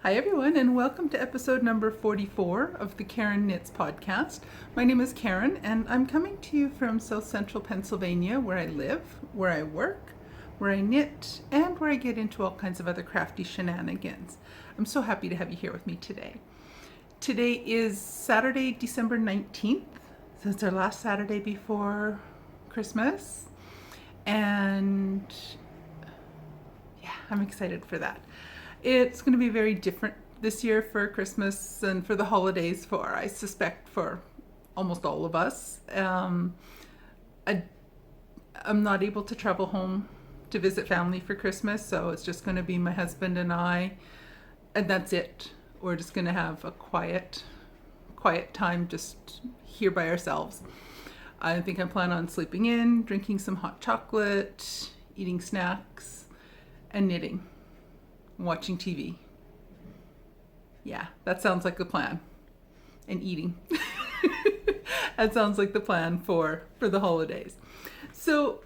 Hi everyone, and welcome to episode number 44 of the Karen Knits podcast. My name is Karen, and I'm coming to you from South Central Pennsylvania, where I live, where I work, where I knit, and where I get into all kinds of other crafty shenanigans. I'm so happy to have you here with me today. Today is Saturday, December 19th, so it's our last Saturday before Christmas, and yeah, I'm excited for that. It's going to be very different this year for Christmas and for the holidays I suspect, for almost all of us. I'm not able to travel home to visit family for Christmas, so it's just going to be my husband and I, and that's it. We're just going to have a quiet time just here by ourselves. I think I plan on sleeping in, drinking some hot chocolate, eating snacks, and knitting. Watching TV. Yeah, that sounds like the plan. And eating. That sounds like the plan for the holidays. So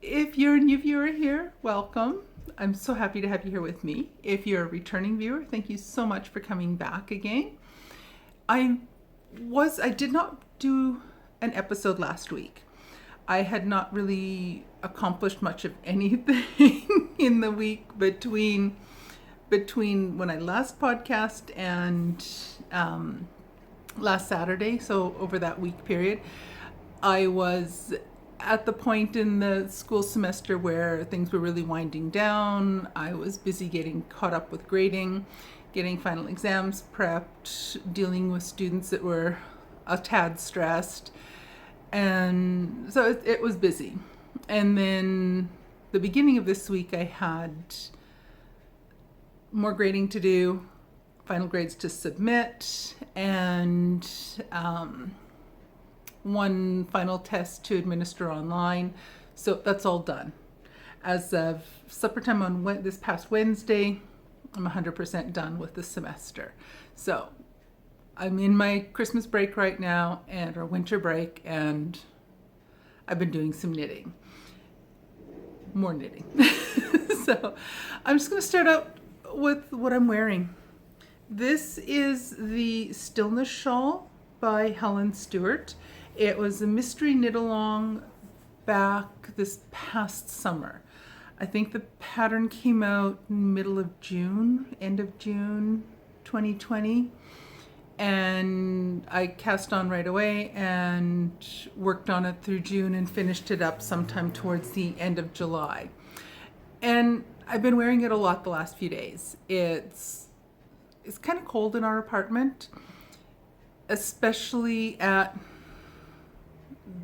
if you're a new viewer here, welcome. I'm so happy to have you here with me. If you're a returning viewer, thank you so much for coming back again. I did not do an episode last week. I had not really accomplished much of anything in the week between when I last podcast and last Saturday, so over that week period. I was at the point in the school semester where things were really winding down. I was busy getting caught up with grading, getting final exams prepped, dealing with students that were a tad stressed, and so it was busy. And then the beginning of this week I had more grading to do, final grades to submit, and one final test to administer online. So that's all done. As of supper time on this past Wednesday, I'm 100% done with the semester. So I'm in my Christmas break right now, and our winter break, and I've been doing some knitting. More knitting. So I'm just going to start out with what I'm wearing. This is the Stillness Shawl by Helen Stewart. It was a mystery knit along back this past summer. I think the pattern came out middle of June, end of June 2020. And I cast on right away and worked on it through June and finished it up sometime towards the end of July. And I've been wearing it a lot the last few days. It's kind of cold in our apartment, especially at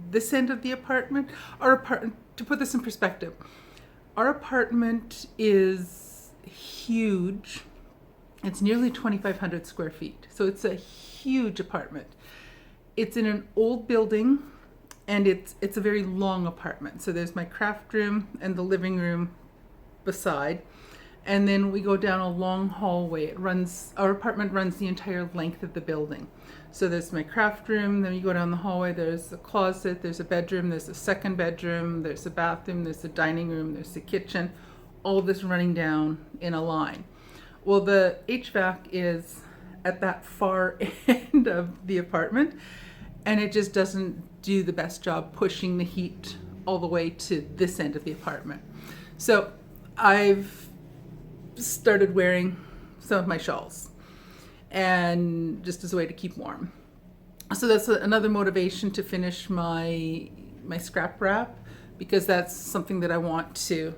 this end of the apartment. To put this in perspective, our apartment is huge. It's nearly 2,500 square feet. So it's a huge apartment. It's in an old building, and it's a very long apartment. So there's my craft room and the living room beside, and then we go down a long hallway. Our apartment runs the entire length of the building. So there's my craft room, then you go down the hallway, there's a closet, there's a bedroom, there's a second bedroom, there's a bathroom, there's a dining room, there's a kitchen, all of this running down in a line. Well, the HVAC is at that far end of the apartment, and it just doesn't do the best job pushing the heat all the way to this end of the apartment. So I've started wearing some of my shawls, and just as a way to keep warm. So that's another motivation to finish my scrap wrap, because that's something that I want to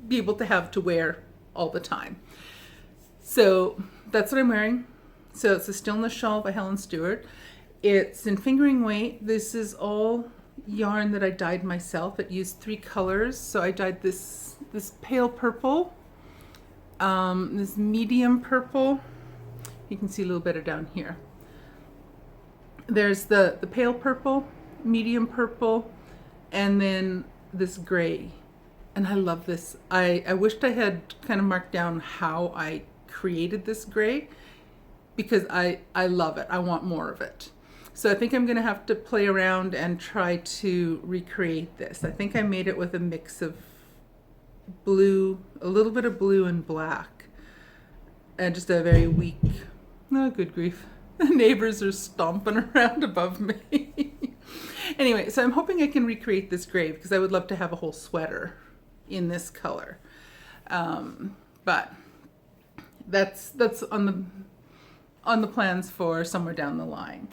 be able to have to wear all the time. So that's what I'm wearing. So it's a Stillness Shawl by Helen Stewart. It's in fingering weight. This is all yarn that I dyed myself. It used 3 colors. So I dyed this pale purple, this medium purple. You can see a little better down here. There's the pale purple, medium purple, and then this gray. And I love this. I wished I had kind of marked down how I created this gray, because I love it. I want more of it. So I think I'm going to have to play around and try to recreate this. I think I made it with a mix of blue, a little bit of blue and black. and just a very weak, oh, good grief. The neighbors are stomping around above me. Anyway, so I'm hoping I can recreate this gray because I would love to have a whole sweater in this color. But that's on the plans for somewhere down the line.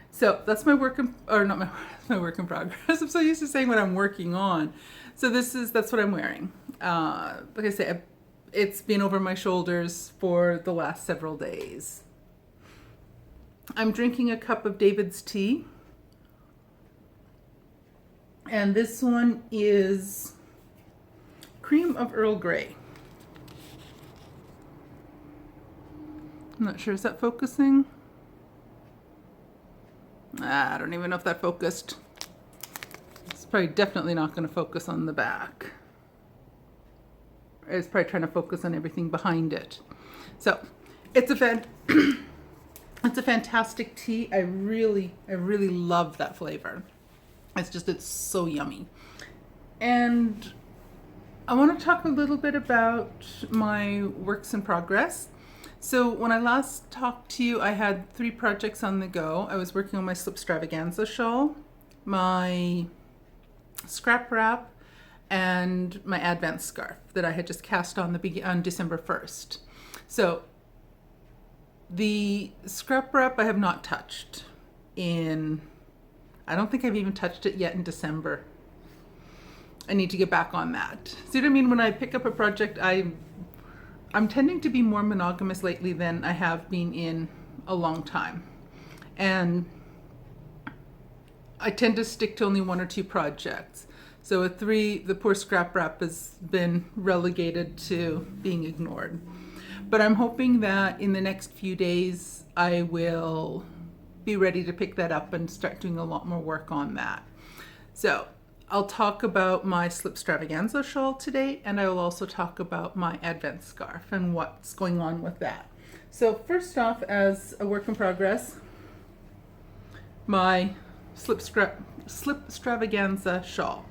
So that's my work in, or not my, my work in progress. I'm so used to saying what I'm working on. So that's what I'm wearing. Like I say, it's been over my shoulders for the last several days. I'm drinking a cup of David's tea. And this one is cream of Earl Grey. I'm not sure, is that focusing? I don't even know if that focused. It's probably definitely not going to focus on the back. It's probably trying to focus on everything behind it. So it's a fantastic tea. I really love that flavor. It's so yummy. And I want to talk a little bit about my works in progress. So when I last talked to you, I had 3 projects on the go. I was working on my slipstravaganza shawl, my scrap wrap, and my Advent scarf that I had just cast on December 1st. So the scrap wrap I have not touched I don't think I've even touched it yet in December. I need to get back on that. See what I mean? When I pick up a project, I'm tending to be more monogamous lately than I have been in a long time. And I tend to stick to only 1 or 2 projects. So with 3, the poor scrap wrap has been relegated to being ignored. But I'm hoping that in the next few days, I will be ready to pick that up and start doing a lot more work on that. So I'll talk about my slipstravaganza shawl today, and I will also talk about my Advent scarf and what's going on with that. So first off, as a work in progress, my slipstravaganza shawl.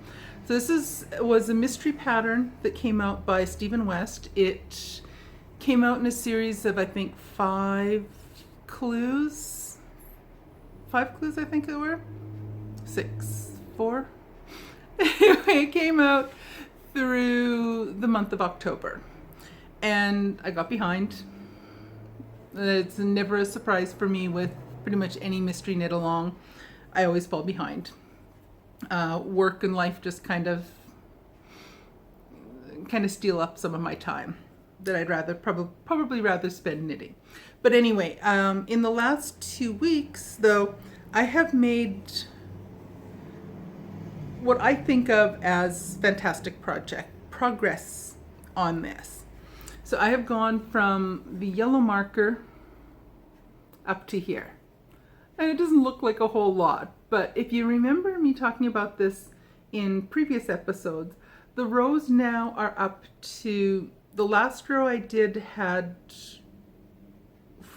So this was a mystery pattern that came out by Stephen West. It came out in a series of, I think, 5 clues. 5 clues, I think there were. 6, 4. Anyway, it came out through the month of October. And I got behind. It's never a surprise for me with pretty much any mystery knit along. I always fall behind. Work and life just kind of steal up some of my time that I'd probably rather spend knitting. But anyway, in the last 2 weeks, though, I have made what I think of as fantastic progress on this. So I have gone from the yellow marker up to here. And it doesn't look like a whole lot, but if you remember me talking about this in previous episodes, the rows now are up to, the last row I did had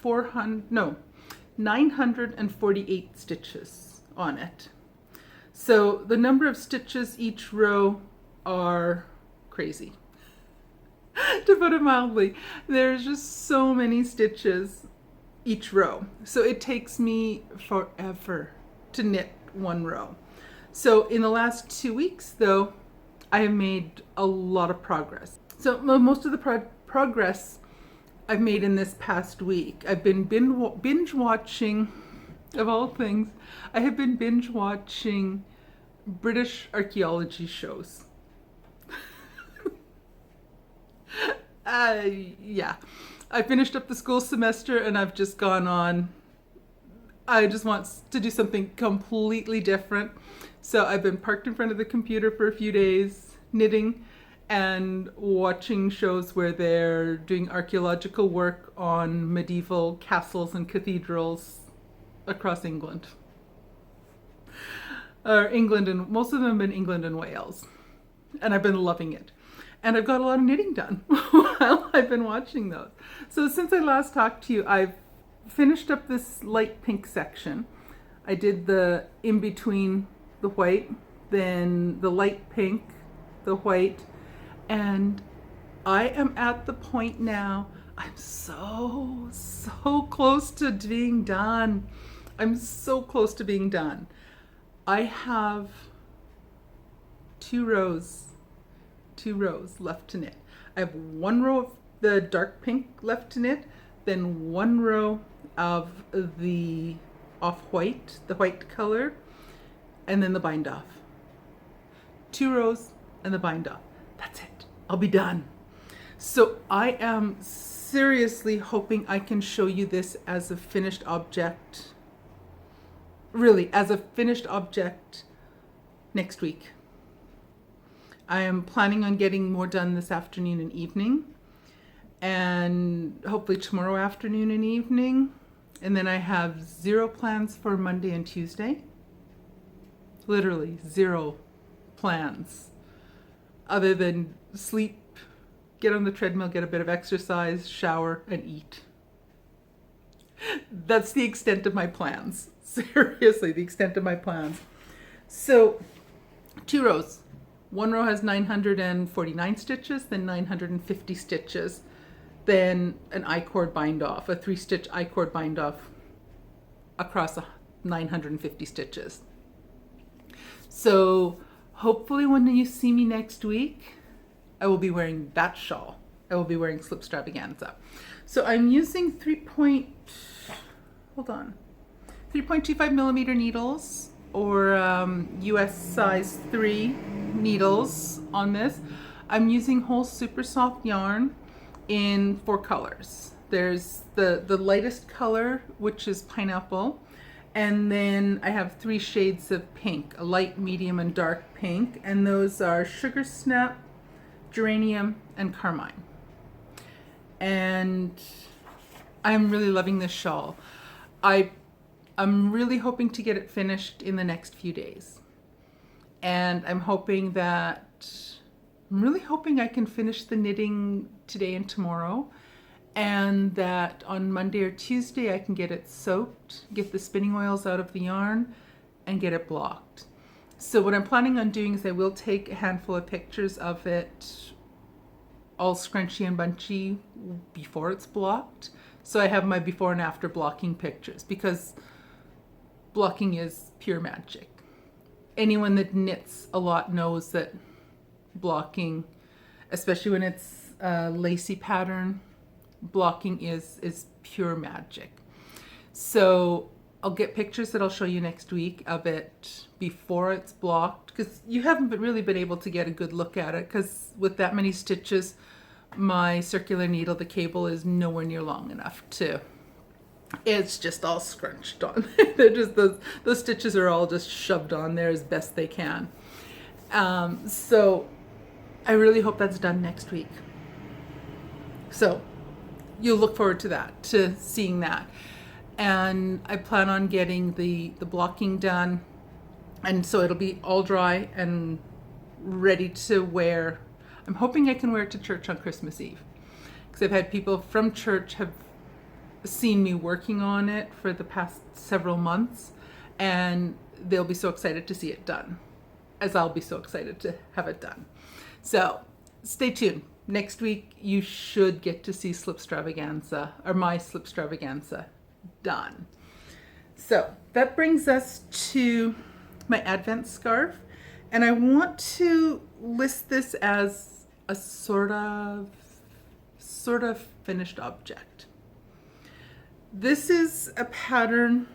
948 stitches on it. So the number of stitches each row are crazy. To put it mildly, there's just so many stitches each row. So it takes me forever to knit 1 row. So in the last 2 weeks, though, I have made a lot of progress. So most of the progress I've made in this past week, I've been binge watching, of all things, I have been binge watching British archaeology shows. Yeah, I finished up the school semester and I've just gone on. I just want to do something completely different. So I've been parked in front of the computer for a few days, knitting and watching shows where they're doing archaeological work on medieval castles and cathedrals across England. And most of them have been England and Wales. And I've been loving it. And I've got a lot of knitting done while I've been watching those. So since I last talked to you, I've finished up this light pink section. I did the in between the white, then the light pink, the white, and I am at the point now I'm so close to being done. I'm so close to being done. I have two rows left to knit. I have one row of the dark pink left to knit, then one row of the off-white, the white color, and then the bind off. 2 rows and the bind off. That's it. I'll be done. So I am seriously hoping I can show you this as a finished object, really as a finished object next week. I am planning on getting more done this afternoon and evening, and hopefully tomorrow afternoon and evening. And then I have 0 plans for Monday and Tuesday. Literally 0 plans other than sleep, get on the treadmill, get a bit of exercise, shower, and eat. That's the extent of my plans. Seriously, the extent of my plans. So 2 rows. One row has 949 stitches, then 950 stitches, then an I-cord bind off, a 3-stitch I-cord bind off across 950 stitches. So hopefully when you see me next week, I will be wearing that shawl. I will be wearing slipstravaganza. So I'm using 3.25 millimeter needles, or US size 3 needles on this. I'm using whole super soft yarn in 4 colors. There's the lightest color, which is pineapple, and then I have 3 shades of pink, a light, medium, and dark pink, and those are Sugar Snap, Geranium, and Carmine. And I'm really loving this shawl. I'm really hoping to get it finished in the next few days. And I'm really hoping I can finish the knitting today and tomorrow, and that on Monday or Tuesday I can get it soaked, get the spinning oils out of the yarn, and get it blocked. So what I'm planning on doing is I will take a handful of pictures of it all scrunchy and bunchy before it's blocked. So I have my before and after blocking pictures, because blocking is pure magic. Anyone that knits a lot knows that blocking, especially when it's a lacy pattern, blocking is pure magic. So I'll get pictures that I'll show you next week of it before it's blocked, because you haven't really been able to get a good look at it, because with that many stitches, my circular needle, the cable, is nowhere near long enough to, it's just all scrunched on. They're just, those stitches are all just shoved on there as best they can. So I really hope that's done next week. So you'll look forward to that, to seeing that. And I plan on getting the blocking done, and so it'll be all dry and ready to wear. I'm hoping I can wear it to church on Christmas Eve, because I've had people from church have seen me working on it for the past several months, and they'll be so excited to see it done, as I'll be so excited to have it done. So stay tuned. Next week you should get to see slipstravaganza, or my slipstravaganza, done. So that brings us to my Advent scarf, and I want to list this as a sort of finished object. This is a pattern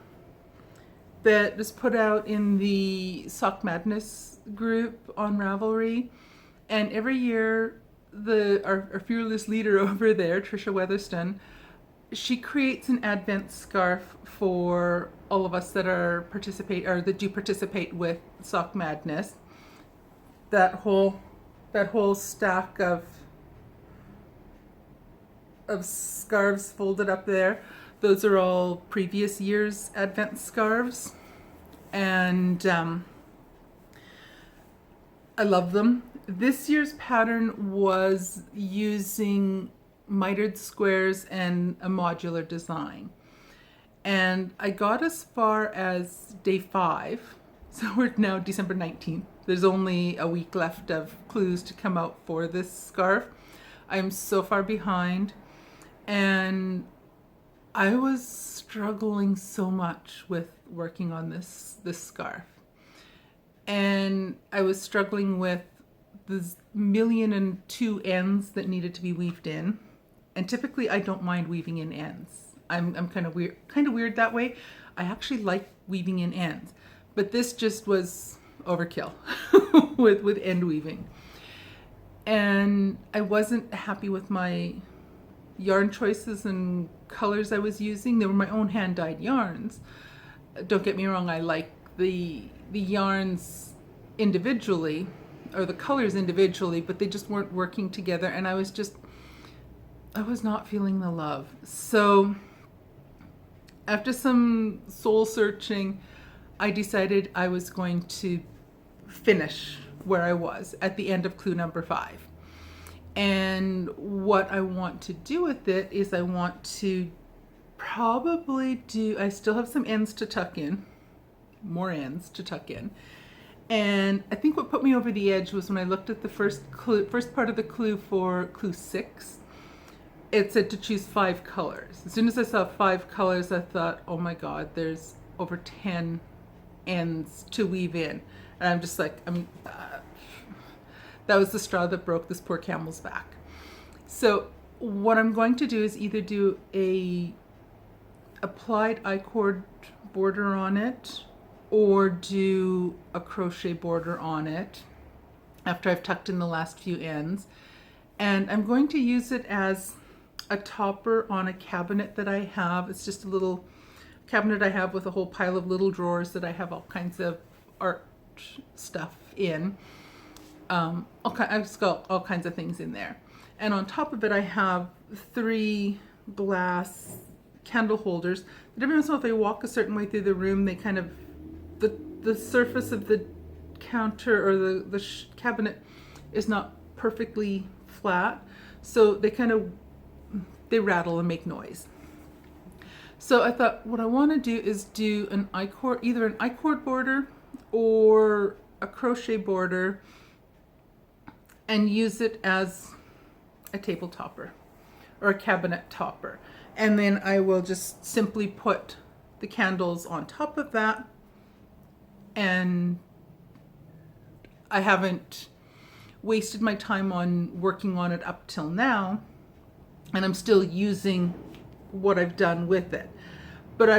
that was put out in the Sock Madness group on Ravelry, and every year our fearless leader over there, Trisha Weatherston, she creates an Advent scarf for all of us that do participate with Sock Madness. That whole stack of scarves folded up there, those are all previous year's Advent scarves, and I love them. This year's pattern was using mitered squares and a modular design, and I got as far as day 5, so we're now December 19th. There's only a week left of clues to come out for this scarf. I'm so far behind, And I was struggling so much with working on this scarf. And I was struggling with the 1,000,002 ends that needed to be weaved in. And typically I don't mind weaving in ends. I'm kind of weird that way. I actually like weaving in ends. But this just was overkill with end weaving. And I wasn't happy with my yarn choices and colors I was using. They were my own hand-dyed yarns. Don't get me wrong, I like the yarns individually, or the colors individually, but they just weren't working together, and I was not feeling the love. So after some soul searching, I decided I was going to finish where I was at the end of clue number 5. And what I want to do with it is I want to I still have some ends to tuck in, more ends to tuck in. And I think what put me over the edge was when I looked at the first part of the clue for clue 6. It said to choose 5 colors. As soon as I saw 5 colors, I thought, oh my God, there's over 10 ends to weave in. And I'm just like, that was the straw that broke this poor camel's back. So what I'm going to do is either do a applied I-cord border on it, or do a crochet border on it after I've tucked in the last few ends. And I'm going to use it as a topper on a cabinet that I have. It's just a little cabinet I have with a whole pile of little drawers that I have all kinds of art stuff in. I've just got all kinds of things in there. And on top of it, I have 3 glass candle holders that every once in a while, if I walk a certain way through the room, they kind of, the surface of the counter or the cabinet is not perfectly flat. So they rattle and make noise. So I thought what I want to do is do either an I-cord border or a crochet border, and use it as a table topper or a cabinet topper. And then I will just simply put the candles on top of that. And I haven't wasted my time on working on it up till now. And I'm still using what I've done with it. But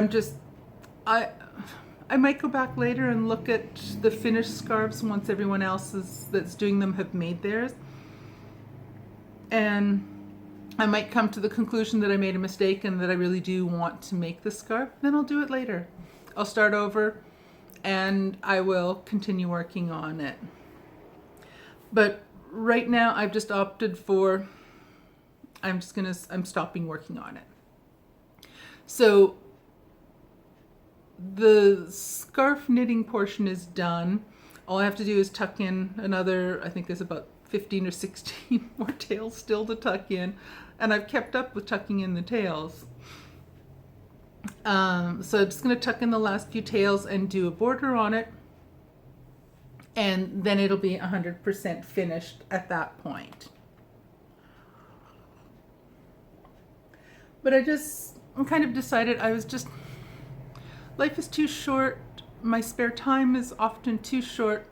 I might go back later and look at the finished scarves once everyone else that's doing them have made theirs. And I might come to the conclusion that I made a mistake and that I really do want to make the scarf. Then I'll do it later. I'll start over and I will continue working on it. But right now I've just opted for, I'm stopping working on it. So the scarf knitting portion is done. All I have to do is tuck in another, I think there's about 15 or 16 more tails still to tuck in. And I've kept up with tucking in the tails. So I'm just going to tuck in the last few tails and do a border on it. And then it'll be 100% finished at that point. But I kind of decided life is too short. My spare time is often too short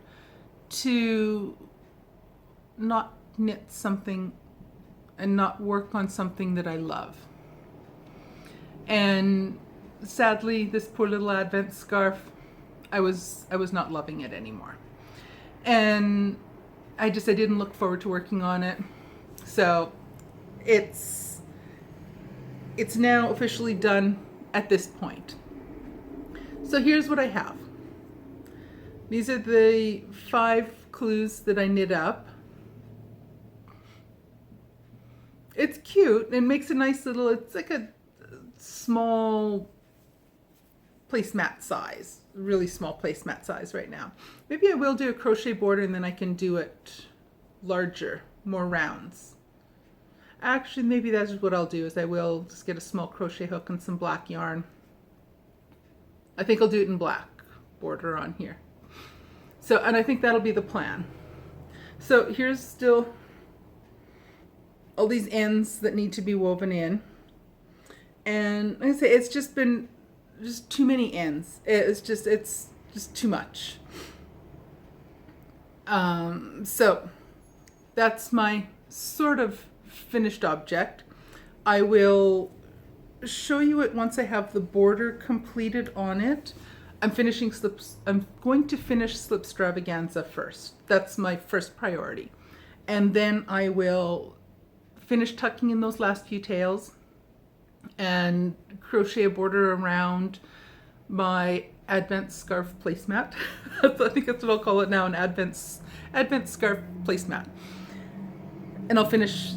to not knit something and not work on something that I love. And sadly, this poor little Advent scarf, I was not loving it anymore. And I didn't look forward to working on it. So it's now officially done at this point. So here's what I have. These are the 5 clues that I knit up. It's cute. It makes a nice little, it's like a small placemat size, really small placemat size right now. Maybe I will do a crochet border and then I can do it larger, more rounds. Actually, maybe that's what I'll do, is I will just get a small crochet hook and some black yarn. I think I'll do it in black border on here. So, and I think that'll be the plan. So here's still all these ends that need to be woven in. And like I say, it's just been just too many ends. It's just too much. So that's my sort of finished object. I will show you it once I have the border completed on it. I'm going to finish Slipstravaganza first. That's my first priority. And then I will finish tucking in those last few tails and crochet a border around my Advent scarf placemat. I think that's what I'll call it now, an Advent scarf placemat. And I'll finish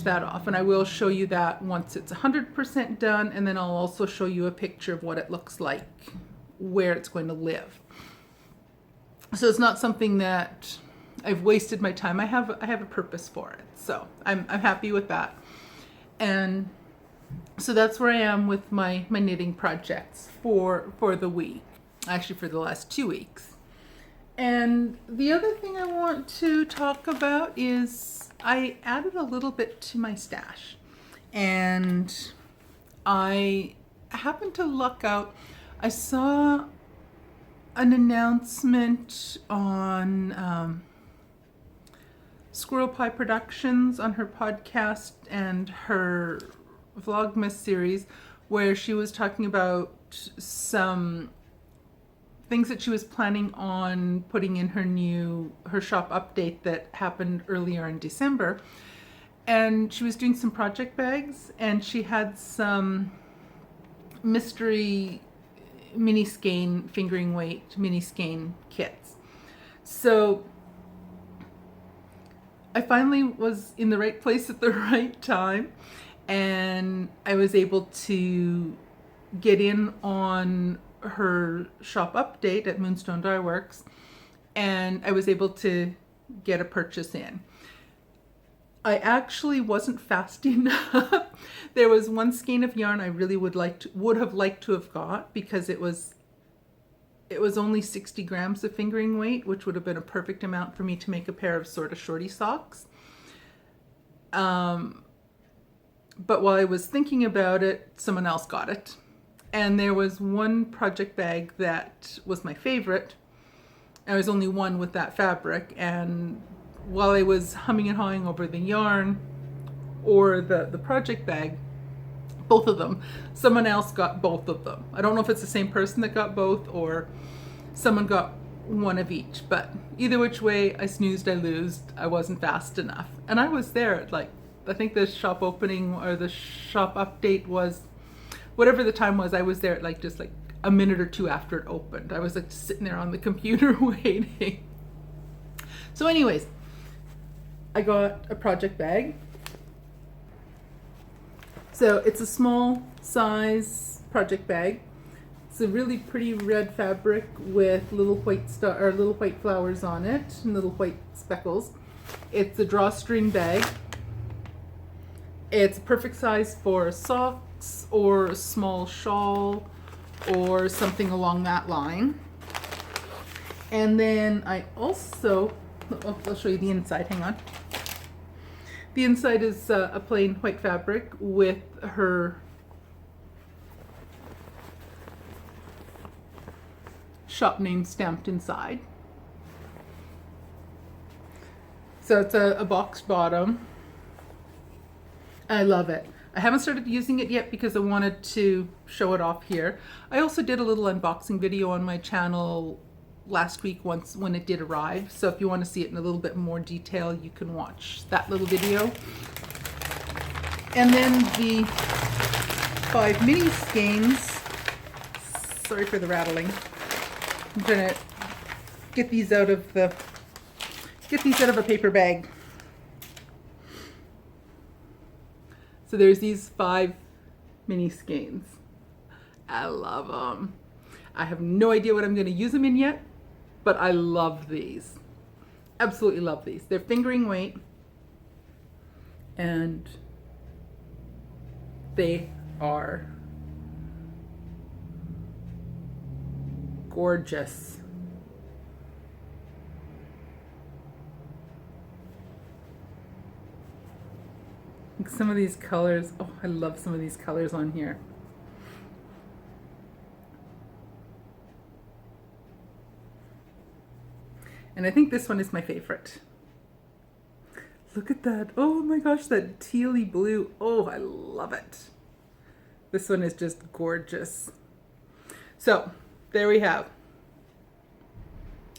that off, and I will show you that once it's 100% done, and then I'll also show you a picture of what it looks like, where it's going to live. So it's not something that I've wasted my time. I have a purpose for it, so I'm happy with that. And so that's where I am with my knitting projects for the week, actually for the last 2 weeks. And the other thing I want to talk about is I added a little bit to my stash, and I happened to luck out. I saw an announcement on Squirrel Pie Productions on her podcast and her Vlogmas series, where she was talking about some things that she was planning on putting in her shop update that happened earlier in December. And she was doing some project bags, and she had some mystery mini skein, fingering weight mini skein kits. So I finally was in the right place at the right time, and I was able to get in on her shop update at Moonstone Dye Works, and I was able to get a purchase in. I actually wasn't fast enough. There was one skein of yarn I really would have liked to have got, because it was only 60 grams of fingering weight, which would have been a perfect amount for me to make a pair of sort of shorty socks. But while I was thinking about it, someone else got it. And there was one project bag that was my favorite. There was only one with that fabric, and while I was humming and hawing over the yarn or the project bag, both of them, someone else got both of them. I don't know if it's the same person that got both or someone got one of each, but either which way, I snoozed, I loosed. I wasn't fast enough. And I was there at I think the shop opening or the shop update was, whatever the time was, I was there at just a minute or two after it opened. I was sitting there on the computer waiting. So anyways, I got a project bag. So it's a small size project bag. It's a really pretty red fabric with little white flowers on it and little white speckles. It's a drawstring bag. It's perfect size for socks or a small shawl or something along that line. And then I also, I'll show you the inside, hang on. The inside is a plain white fabric with her shop name stamped inside. So it's a boxed bottom. I love it. I haven't started using it yet because I wanted to show it off here. I also did a little unboxing video on my channel last week when it did arrive. So if you want to see it in a little bit more detail, you can watch that little video. And then the 5 mini skeins. Sorry for the rattling. I'm trying to get these out of a paper bag. So there's these 5 mini skeins. I love them. I have no idea what I'm going to use them in yet, but I love these. Absolutely love these. They're fingering weight, and they are gorgeous. Like some of these colors, oh, I love some of these colors on here. And I think this one is my favorite. Look at that. Oh my gosh, that tealy blue. Oh, I love it. This one is just gorgeous. So there we have.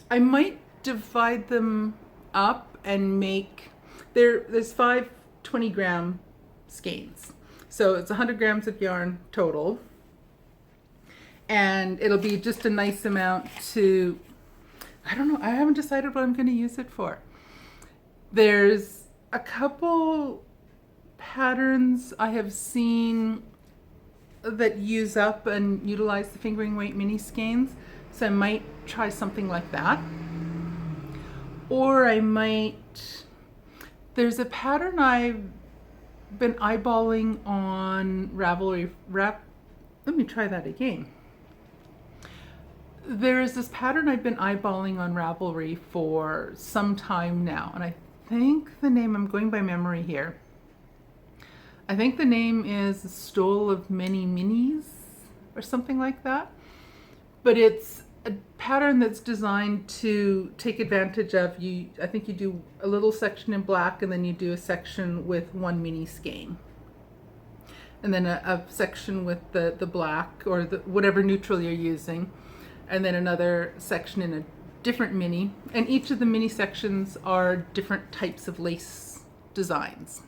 I might divide them up and make, there's 5 20-gram skeins. So it's 100 grams of yarn total. And it'll be just a nice amount to, I don't know, I haven't decided what I'm going to use it for. There's a couple patterns I have seen that use up and utilize the fingering weight mini skeins, so I might try something like that. Or I might, there's a pattern I've been eyeballing on Ravelry. Let me try that again. There is this pattern I've been eyeballing on Ravelry for some time now, and I think the name, I'm going by memory here, I think the name is Stole of Many Minis or something like that. But it's a pattern that's designed to take advantage of you. I think you do a little section in black and then you do a section with 1 mini skein. And then a section with the black or whatever neutral you're using. And then another section in a different mini. And each of the mini sections are different types of lace designs.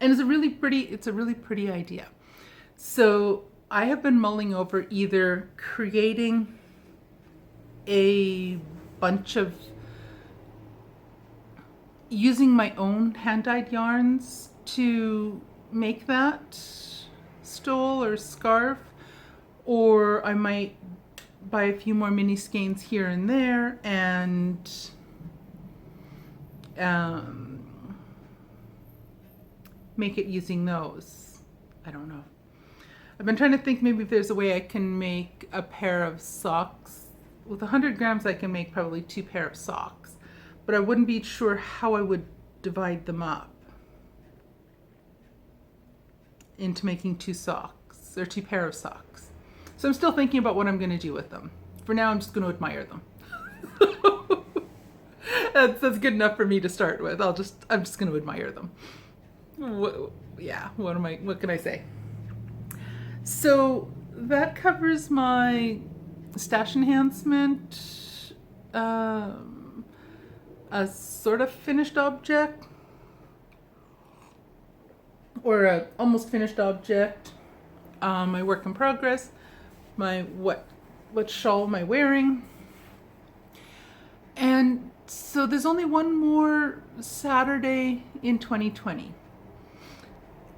And it's a really pretty idea. So I have been mulling over either creating a bunch of, using my own hand-dyed yarns to make that stole or scarf, or I might buy a few more mini skeins here and there and make it using those. I don't know. I've been trying to think maybe if there's a way I can make a pair of socks. With 100 grams I can make probably 2 pair of socks, but I wouldn't be sure how I would divide them up into making 2 socks or 2 pair of socks. So I'm still thinking about what I'm going to do with them. For now I'm just going to admire them. That's good enough for me to start with. I'm just going to admire them. What can I say? So that covers my stash enhancement, a sort of finished object, or a almost finished object, my work in progress, my what shawl am I wearing, and so there's only one more Saturday in 2020.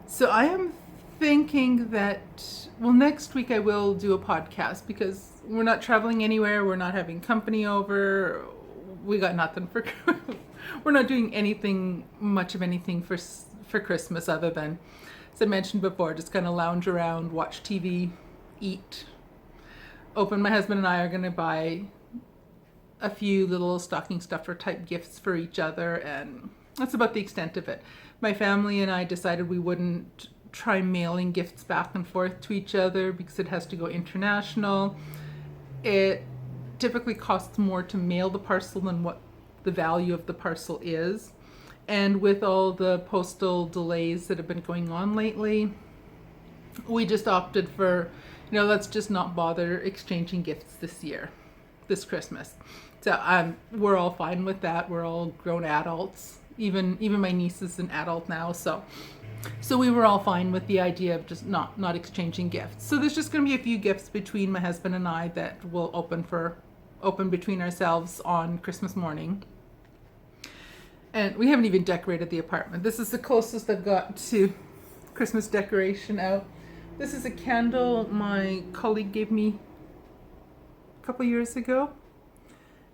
So I am thinking that, well, next week I will do a podcast because we're not traveling anywhere. We're not having company over. We got nothing for, we're not doing much of anything for Christmas other than, as I mentioned before, just kind of lounge around, watch TV, eat. My husband and I are going to buy a few little stocking stuffer type gifts for each other, and that's about the extent of it. My family and I decided we wouldn't try mailing gifts back and forth to each other because it has to go international. It typically costs more to mail the parcel than what the value of the parcel is. And with all the postal delays that have been going on lately, we just opted for, let's just not bother exchanging gifts this Christmas. So we're all fine with that. We're all grown adults. Even my niece is an adult now, so we were all fine with the idea of just not exchanging gifts. So there's just going to be a few gifts between my husband and I that we'll open between ourselves on Christmas morning. And we haven't even decorated the apartment. This is the closest I've got to Christmas decoration out. This is a candle my colleague gave me a couple years ago.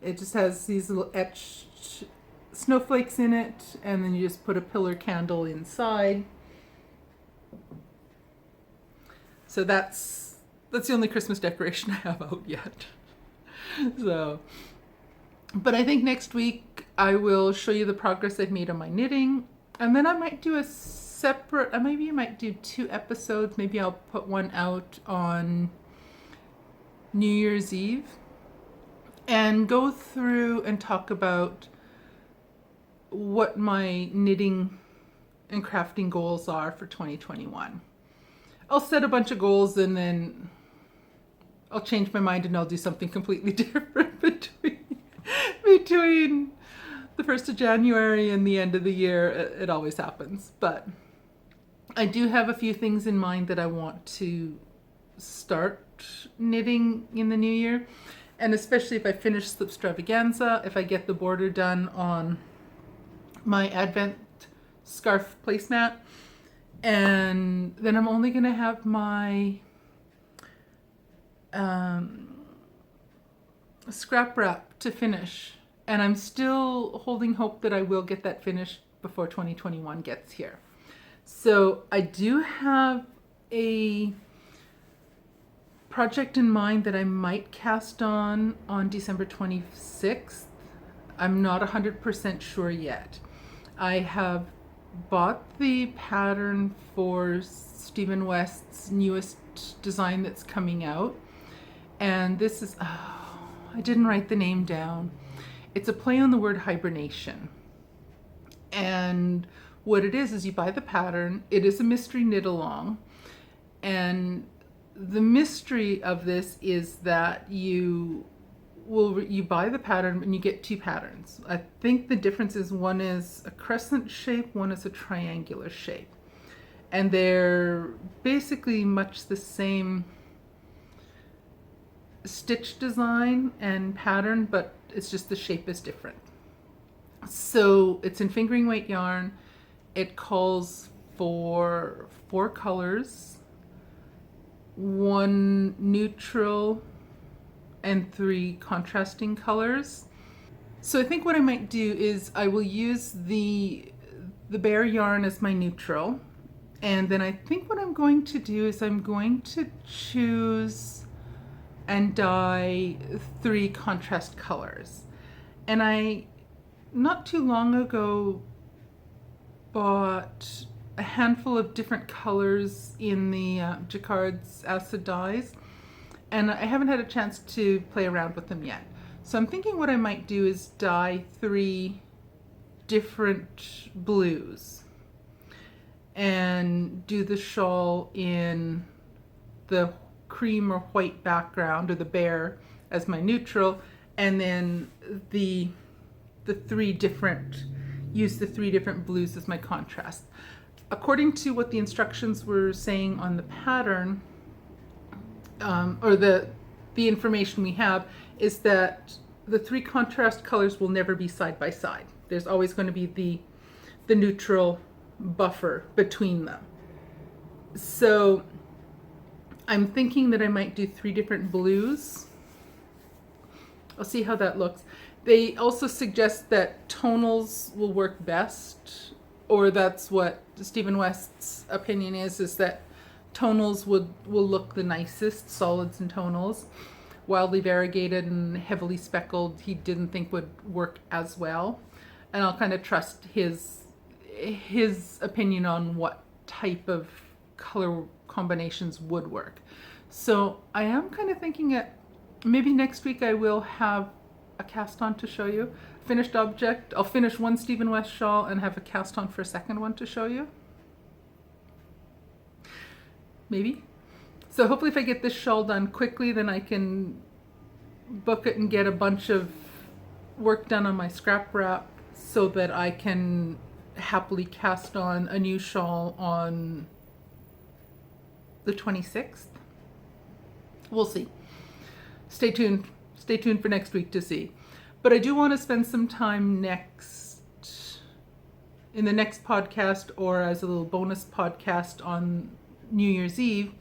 It just has these little etched snowflakes in it, and then you just put a pillar candle inside. So that's the only Christmas decoration I have out yet. So, but I think next week I will show you the progress I've made on my knitting, and then I might do a separate, maybe I might do 2 episodes. Maybe I'll put one out on New Year's Eve and go through and talk about what my knitting and crafting goals are for 2021. I'll set a bunch of goals and then I'll change my mind and I'll do something completely different between the 1st of January and the end of the year. It always happens. But I do have a few things in mind that I want to start knitting in the new year. And especially if I finish Slipstravaganza, if I get the border done on my Advent scarf placemat, and then I'm only going to have my scrap wrap to finish. And I'm still holding hope that I will get that finished before 2021 gets here. So I do have a project in mind that I might cast on December 26th. I'm not 100% sure yet. I have bought the pattern for Stephen West's newest design that's coming out. And this is, I didn't write the name down. It's a play on the word hibernation. And what it is you buy the pattern. It is a mystery knit along. And the mystery of this is that you buy the pattern and you get 2 patterns. I think the difference is one is a crescent shape, one is a triangular shape. And they're basically much the same stitch design and pattern, but it's just the shape is different. So it's in fingering weight yarn. It calls for 4 colors, 1 neutral and 3 contrasting colors. So I think what I might do is I will use the bare yarn as my neutral, and then I think what I'm going to do is I'm going to choose and dye 3 contrast colors. And I not too long ago bought a handful of different colors in the Jacquard's acid dyes, and I haven't had a chance to play around with them yet. So I'm thinking what I might do is dye 3 different blues and do the shawl in the cream or white background, or the bare as my neutral, and then use the 3 different blues as my contrast. According to what the instructions were saying on the pattern, or the information we have, is that the 3 contrast colors will never be side by side. There's always going to be the neutral buffer between them. So I'm thinking that I might do 3 different blues. I'll see how that looks. They also suggest that tonals will work best, or that's what Stephen West's opinion is that tonals will look the nicest, solids and tonals. Wildly variegated and heavily speckled, he didn't think would work as well. And I'll kind of trust his opinion on what type of color combinations would work. So I am kind of thinking that maybe next week I will have a cast on to show you. Finished object. I'll finish one Stephen West shawl and have a cast on for a second one to show you. Maybe. So hopefully if I get this shawl done quickly, then I can book it and get a bunch of work done on my scrap wrap so that I can happily cast on a new shawl on the 26th. We'll see. Stay tuned. Stay tuned for next week to see. But I do want to spend some time in the next podcast, or as a little bonus podcast on New Year's Eve,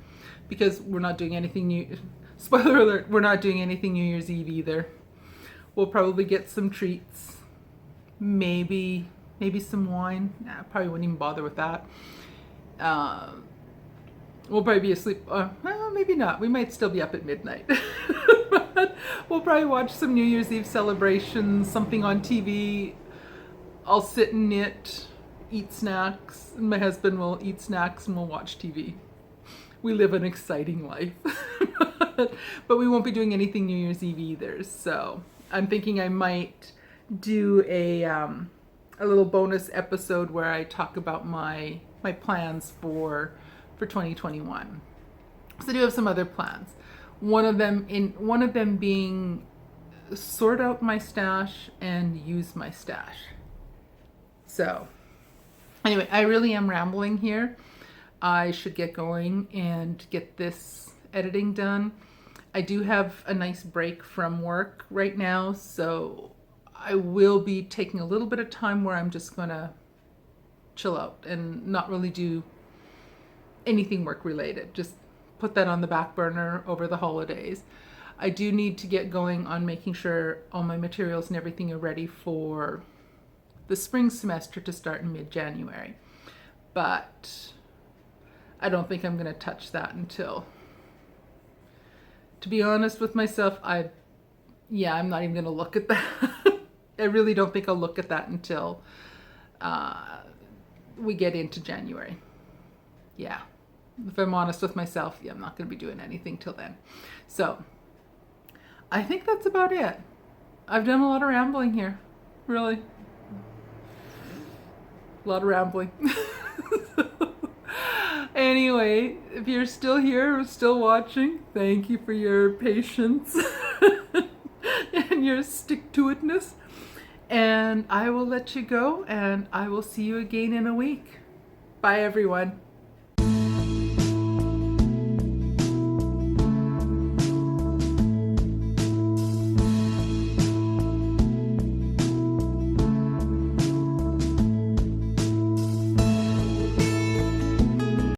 because we're not doing anything new. Spoiler alert, we're not doing anything New Year's Eve either. We'll probably get some treats. Maybe some wine. Nah, probably wouldn't even bother with that. We'll probably be asleep. Well, maybe not. We might still be up at midnight. But we'll probably watch some New Year's Eve celebrations, something on TV. I'll sit and knit. eat snacks, and my husband will eat snacks and we'll watch TV. We live an exciting life. But we won't be doing anything New Year's Eve either. So I'm thinking I might do a little bonus episode where I talk about my plans for 2021. So I do have some other plans. One of them being sort out my stash and use my stash. So anyway, I really am rambling here. I should get going and get this editing done. I do have a nice break from work right now, so I will be taking a little bit of time where I'm just gonna chill out and not really do anything work related. Just put that on the back burner over the holidays. I do need to get going on making sure all my materials and everything are ready for the spring semester to start in mid-January. But I don't think I'm going to touch that until, to be honest with myself, I'm not even going to look at that. I really don't think I'll look at that until we get into January. Yeah. If I'm honest with myself, I'm not going to be doing anything till then. So I think that's about it. I've done a lot of rambling here. Really. A lot of rambling. Anyway, if you're still here or still watching, thank you for your patience and your stick-to-itness. And I will let you go, and I will see you again in a week. Bye, everyone.